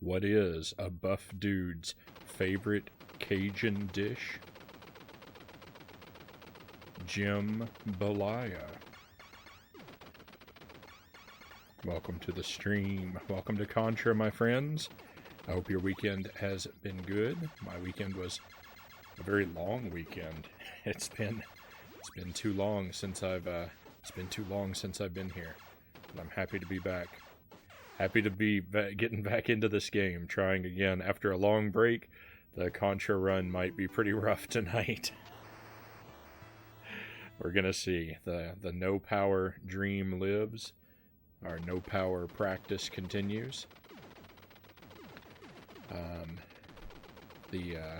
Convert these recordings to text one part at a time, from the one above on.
What is a buff dude's favorite Cajun dish? Jambalaya. Welcome to the stream. Welcome to Contra, my friends. I hope your weekend has been good. My weekend was a very long weekend. It's been too long since I've been here. But I'm happy to be back. Happy to be getting back into this game, trying again after a long break. The Contra run might be pretty rough tonight. We're gonna see. The no power dream lives. Our no power practice continues. The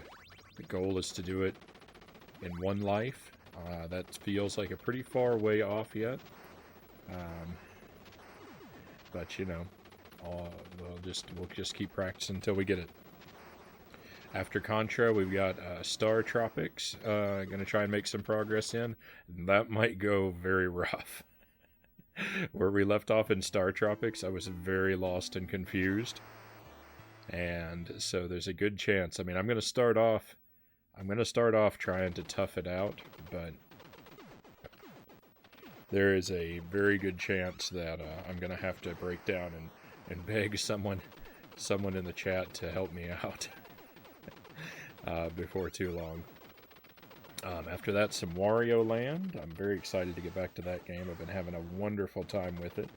goal is to do it in one life. That feels like a pretty far way off yet. But you know, we'll just keep practicing until we get it. After Contra, we've got Star Tropics. Gonna try and make some progress in. That might go very rough. Where we left off in Star Tropics, I was very lost and confused. And so there's a good chance. I mean, I'm gonna start off trying to tough it out, but there is a very good chance that I'm gonna have to break down and beg someone in the chat to help me out before too long. After that, some Wario Land. I'm very excited to get back to that game. I've been having a wonderful time with it,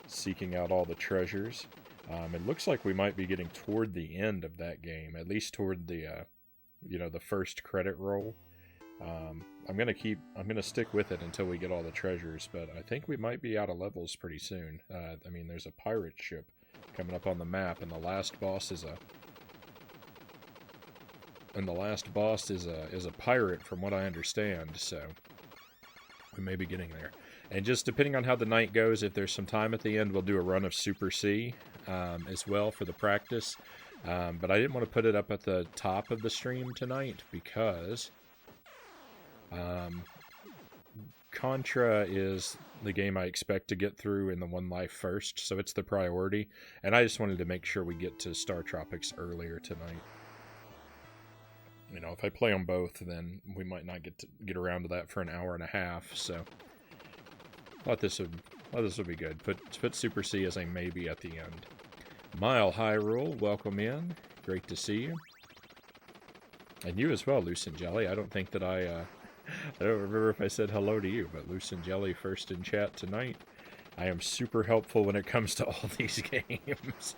seeking out all the treasures. It looks like we might be getting toward the end of that game, at least toward the the first credit roll. I'm gonna stick with it until we get all the treasures, but I think we might be out of levels pretty soon. I mean, there's a pirate ship coming up on the map, and the last boss is a pirate, from what I understand. So we may be getting there. And just depending on how the night goes, if there's some time at the end, we'll do a run of Super C as well for the practice. But I didn't want to put it up at the top of the stream tonight because Contra is the game I expect to get through in the one life first, so it's the priority. And I just wanted to make sure we get to Star Tropics earlier tonight. You know, if I play them both, then we might not get around to that for an hour and a half. So, thought this would be good. Put Super C as a maybe at the end. Mile Hyrule, welcome in. Great to see you. And you as well, Loose and Jelly. I don't think that I don't remember if I said hello to you, but Loose and Jelly first in chat tonight. I am super helpful when it comes to all these games.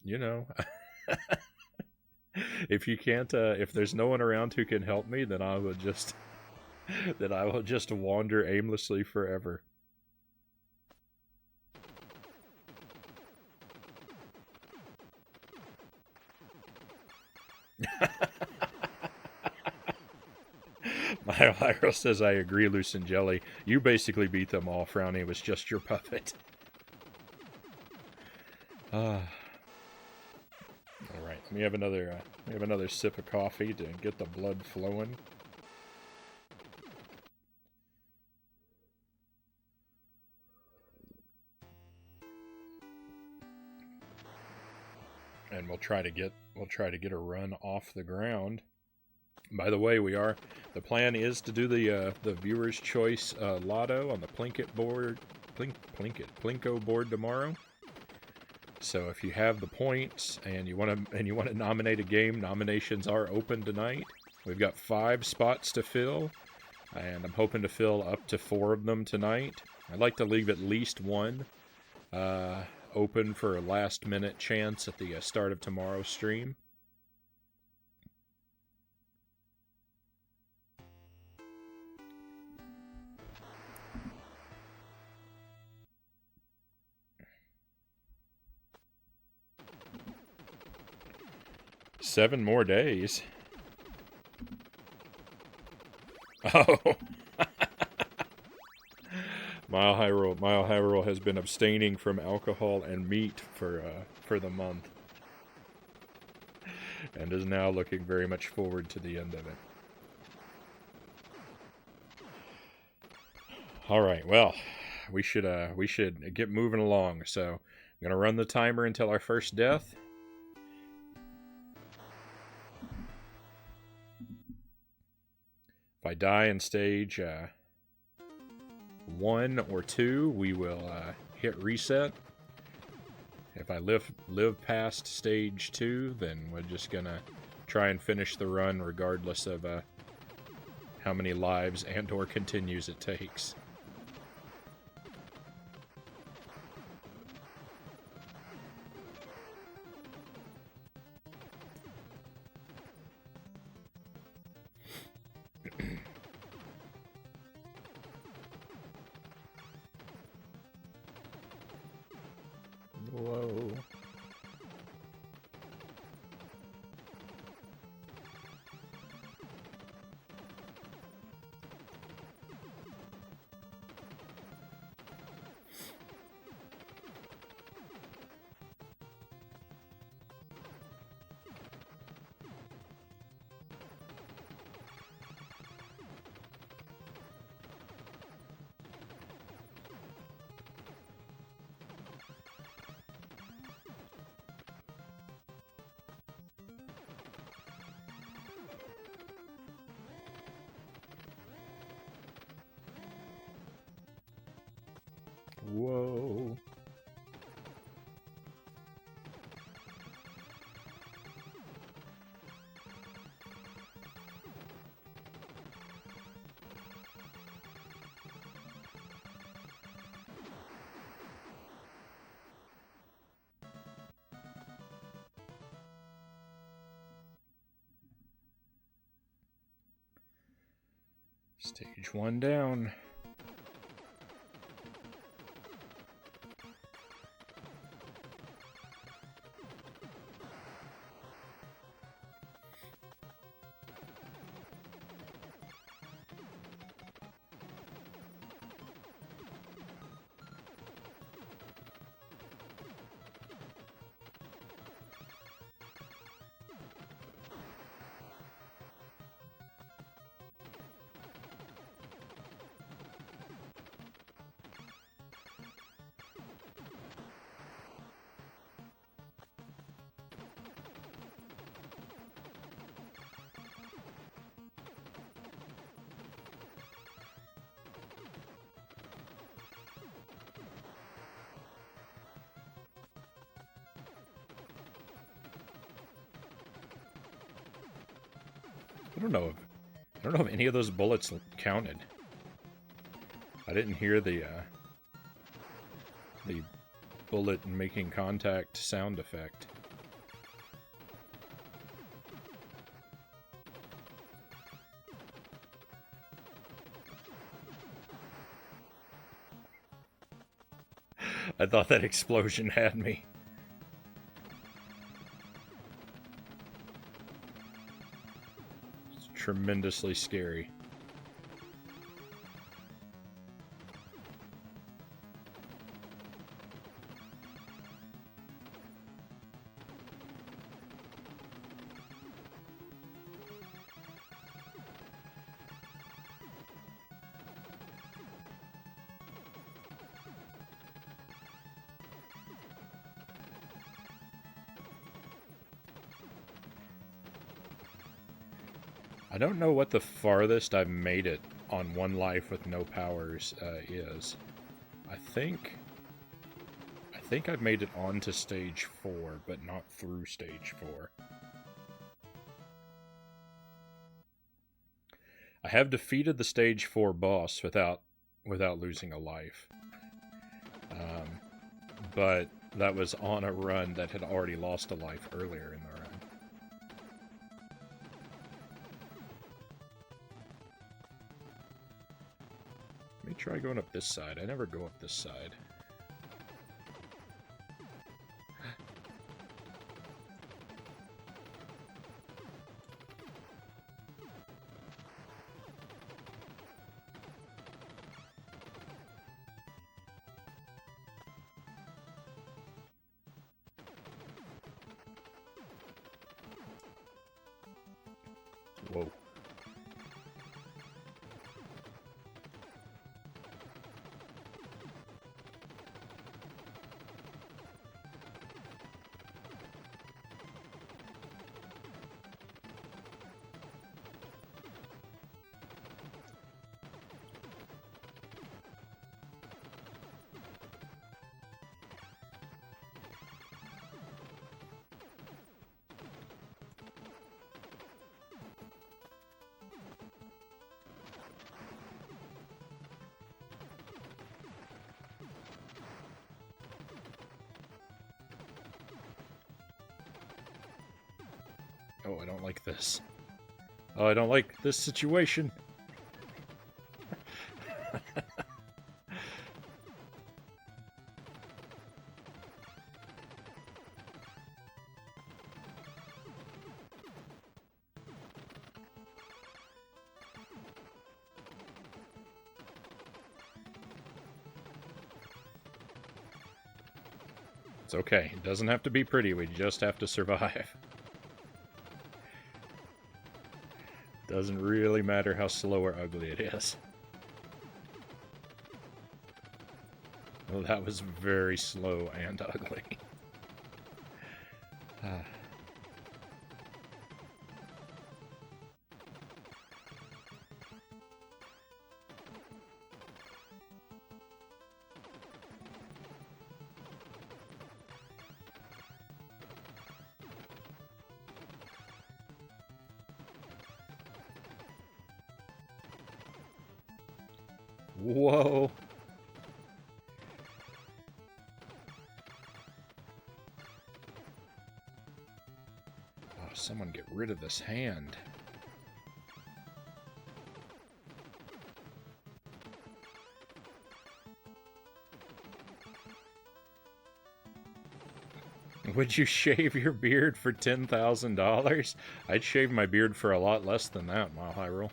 You know, if you can't, if there's no one around who can help me, then I will just wander aimlessly forever. My Hyrule says, I agree, Loose and Jelly. You basically beat them all. Frownie was just your puppet. Alright, we have another sip of coffee to get the blood flowing. And we'll try to get a run off the ground. By the way, the plan is to do the viewer's choice lotto on the Plinko board tomorrow. So if you have the points and you want to nominate a game, nominations are open tonight. We've got 5 spots to fill, and I'm hoping to fill up to 4 of them tonight. I'd like to leave at least one open for a last-minute chance at the start of tomorrow's stream. Seven more days. Oh. Mile Hyrule has been abstaining from alcohol and meat for the month, and is now looking very much forward to the end of it. All right, well, we should get moving along. So I'm gonna run the timer until our first death. If I die in stage 1 or 2, we will hit reset. If I live past stage 2, then we're just gonna try and finish the run regardless of how many lives and or continues it takes. Whoa. Whoa. Stage 1 down. I don't know if any of those bullets counted. I didn't hear the bullet making contact sound effect. I thought that explosion had me. It's tremendously scary. I don't know what the farthest I've made it on one life with no powers is. I think I've made it onto stage 4, but not through stage 4. I have defeated the stage 4 boss without losing a life. But that was on a run that had already lost a life earlier in the run. Let me try going up this side. I never go up this side. Whoa. Oh, I don't like this. Oh, I don't like this situation. It's okay. It doesn't have to be pretty. We just have to survive. Doesn't really matter how slow or ugly it is. Well, that was very slow and ugly. Whoa. Oh, someone get rid of this hand. Would you shave your beard for $10,000? I'd shave my beard for a lot less than that, Mile High Roll.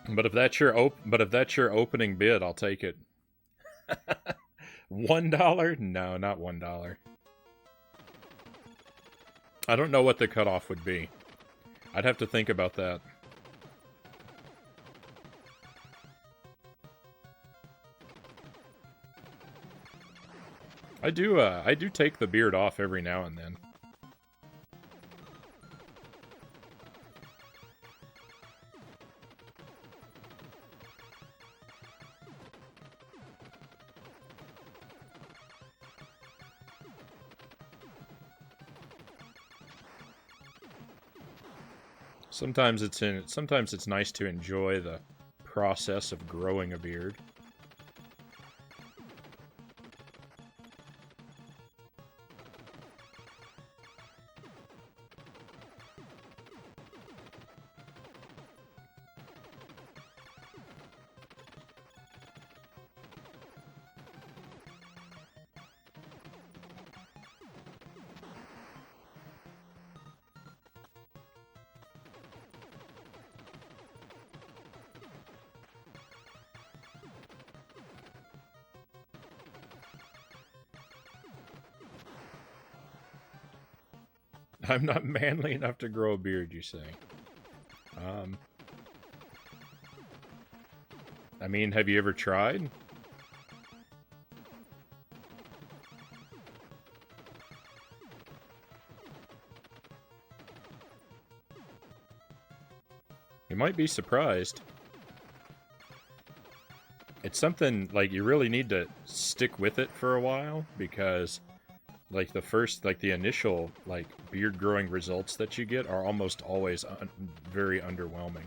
But if that's your opening bid, I'll take it. $1? No, not $1. I don't know what the cutoff would be. I'd have to think about that. I do take the beard off every now and then. Sometimes it's nice to enjoy the process of growing a beard. I'm not manly enough to grow a beard, you say? I mean, have you ever tried? You might be surprised. It's something, like, you really need to stick with it for a while, because, like, the initial, like, beard growing results that you get are almost always very underwhelming.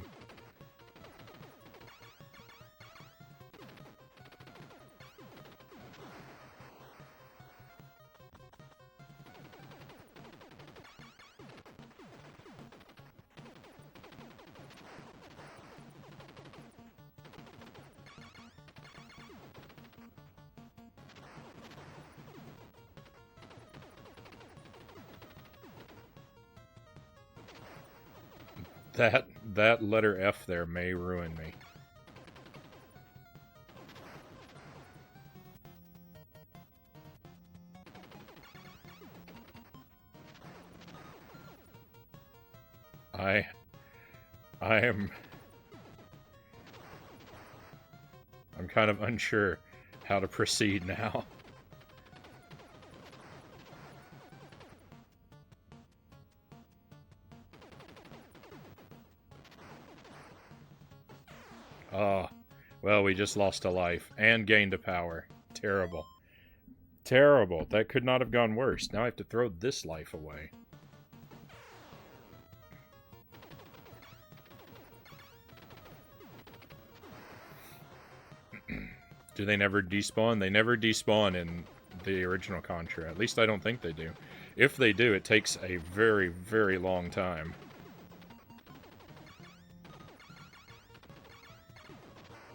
That letter F there may ruin me. I'm kind of unsure how to proceed now. Oh, well, we just lost a life and gained a power. Terrible. Terrible. That could not have gone worse. Now I have to throw this life away. Do they never despawn? They never despawn in the original Contra. At least I don't think they do. If they do, it takes a very, very long time.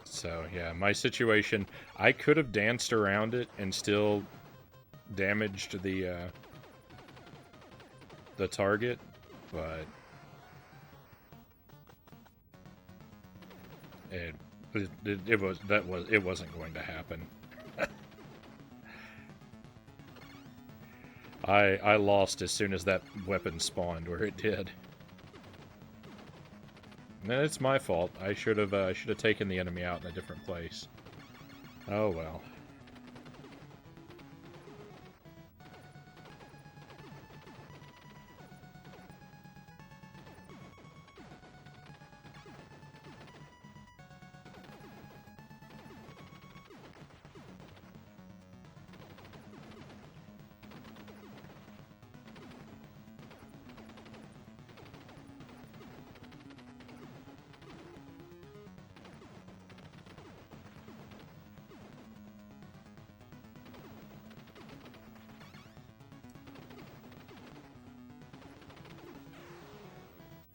So, yeah, my situation, I could have danced around it and still damaged the target, but it wasn't going to happen. I lost as soon as that weapon spawned where it did. And it's my fault. I should have taken the enemy out in a different place. Oh well.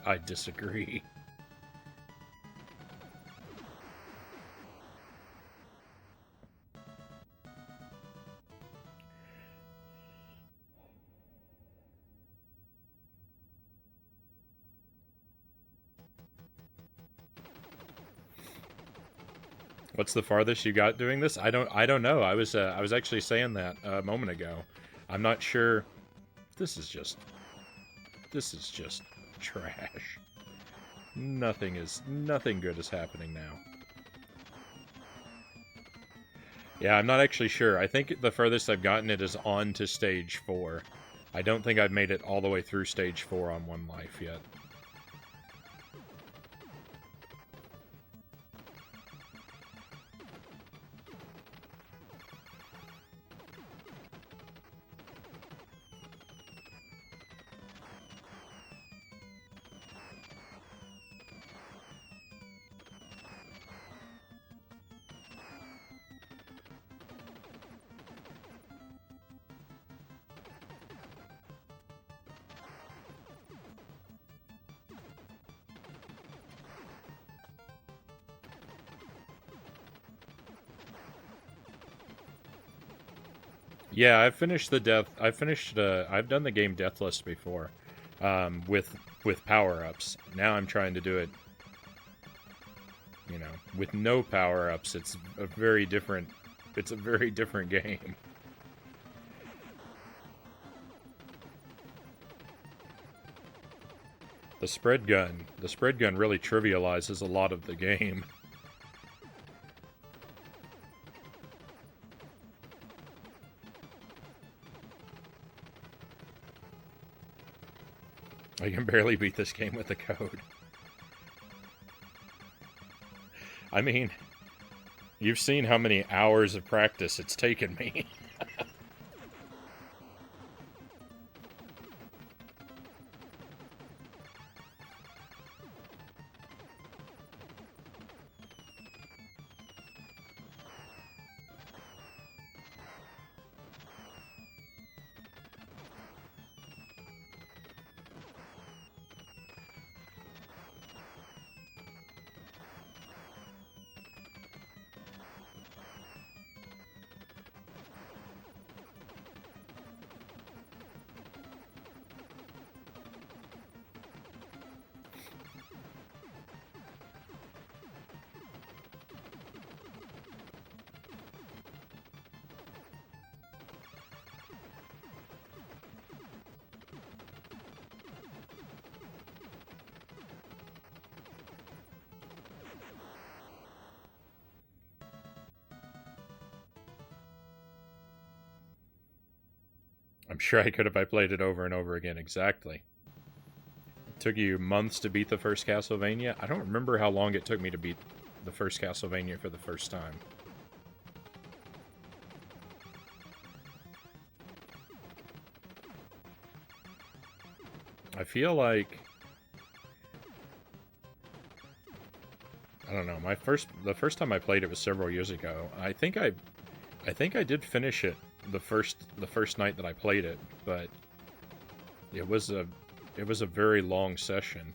I disagree. What's the farthest you got doing this? I don't know. I was actually saying that a moment ago. I'm not sure. This is just trash. Nothing good is happening now. Yeah, I'm not actually sure. I think the furthest I've gotten it is on to stage 4. I don't think I've made it all the way through stage 4 on One Life yet. Yeah, I've finished the death. I've done the game Deathless before, with power-ups. Now I'm trying to do it, you know, with no power-ups. It's a very different game. The spread gun really trivializes a lot of the game. I can barely beat this game with the code. I mean, you've seen how many hours of practice it's taken me. I'm sure I could if I played it over and over again. Exactly. It took you months to beat the first Castlevania? I don't remember how long it took me to beat the first Castlevania for the first time. I feel like... I don't know. know. The first time I played it was several years ago. I think I did finish it the first night that I played it, but it was a very long session.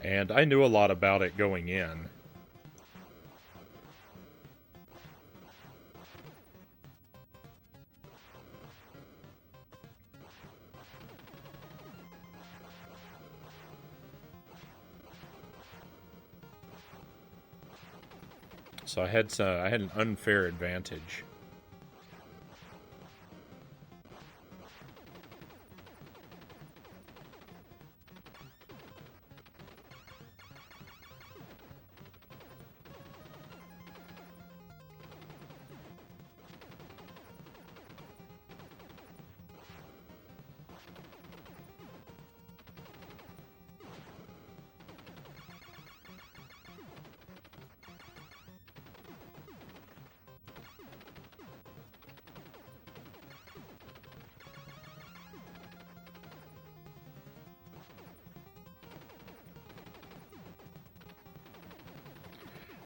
And I knew a lot about it going in. So I had an unfair advantage.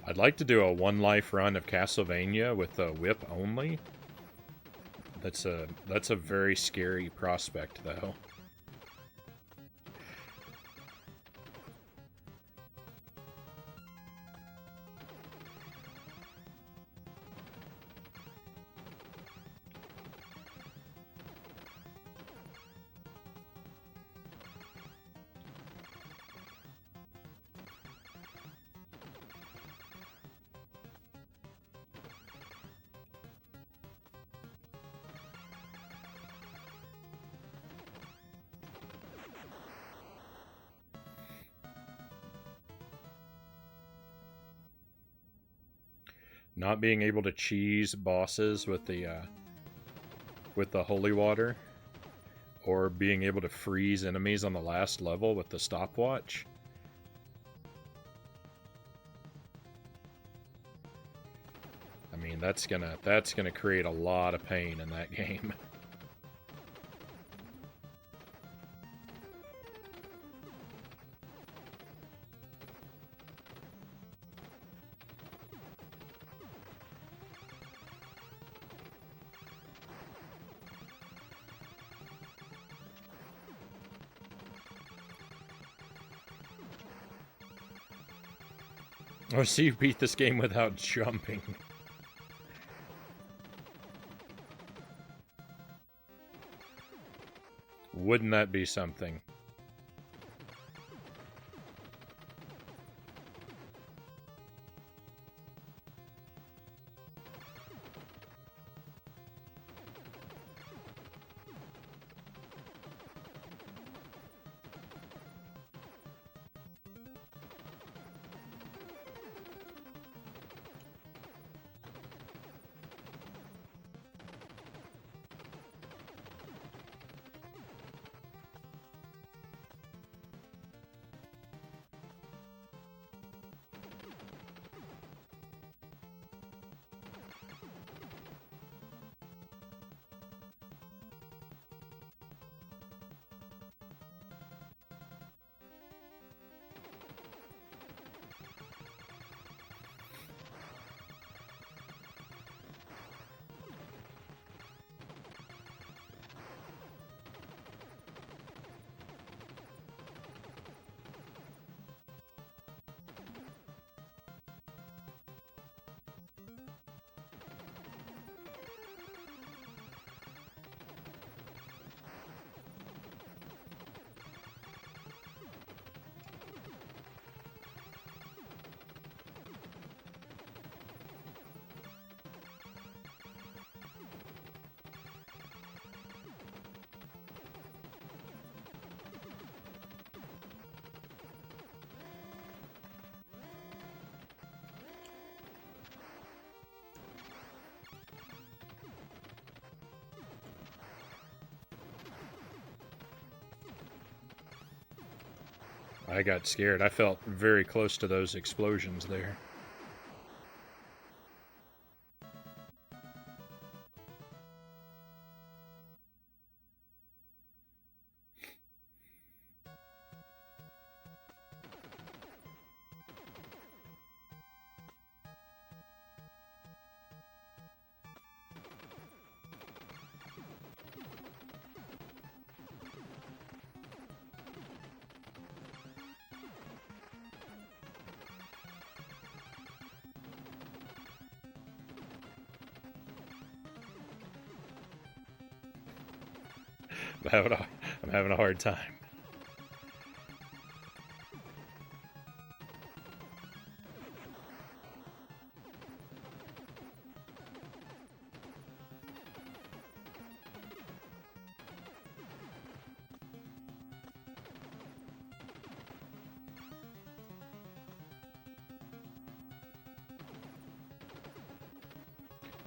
I'd like to do a one-life run of Castlevania with the whip only. That's a very scary prospect, though. Not being able to cheese bosses with the holy water, or being able to freeze enemies on the last level with the stopwatch. I mean, that's gonna create a lot of pain in that game. Oh, so you beat this game without jumping. Wouldn't that be something? I got scared. I felt very close to those explosions there. I'm having a hard time.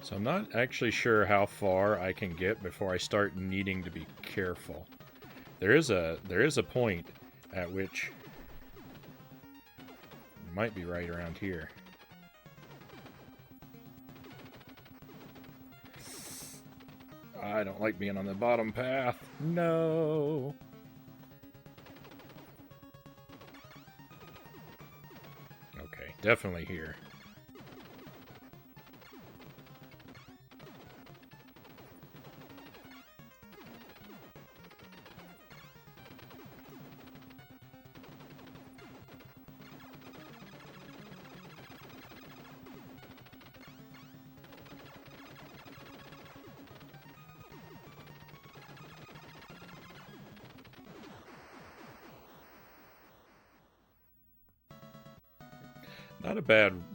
So I'm not actually sure how far I can get before I start needing to be careful. There is a point at which it might be right around here. I don't like being on the bottom path. No. Okay, definitely here.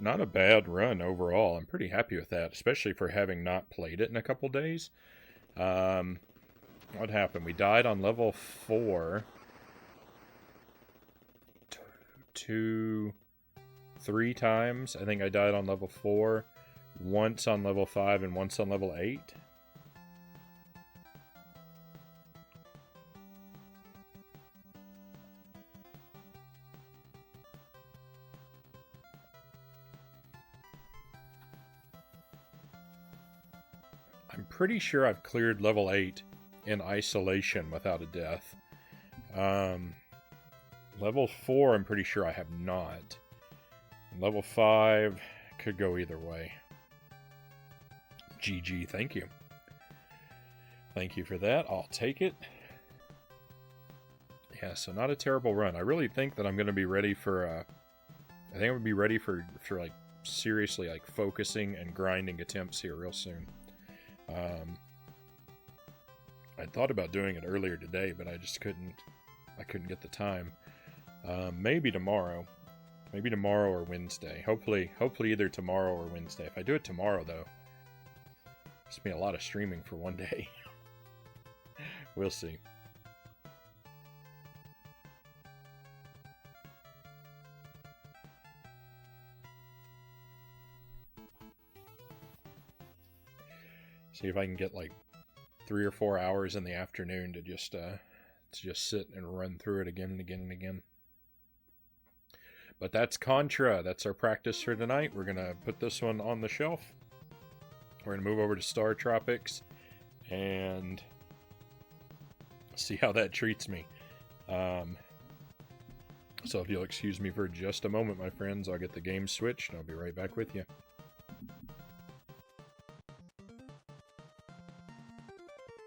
Not a bad run overall. I'm pretty happy with that, especially for having not played it in a couple days. What happened? We died on level 4 3 times. I think I died on level 4, once on level 5, and once on level 8. I'm pretty sure I've cleared level 8 in isolation without a death. Level 4, I'm pretty sure I have not. Level 5 could go either way. GG, thank you. Thank you for that. I'll take it. Yeah, so not a terrible run. I really think that I'm going to be ready for... I think I'm going to be ready for like, seriously, like, focusing and grinding attempts here real soon. I thought about doing it earlier today, but I just couldn't. I couldn't get the time. Maybe tomorrow. Maybe tomorrow or Wednesday. Hopefully either tomorrow or Wednesday. If I do it tomorrow, though, it's gonna be a lot of streaming for one day. We'll see. See if I can get like 3 or 4 hours in the afternoon to just sit and run through it again and again and again. But that's Contra. That's our practice for tonight. We're gonna put this one on the shelf. We're gonna move over to Star Tropics and see how that treats me. So if you'll excuse me for just a moment, my friends, I'll get the game switched and I'll be right back with you.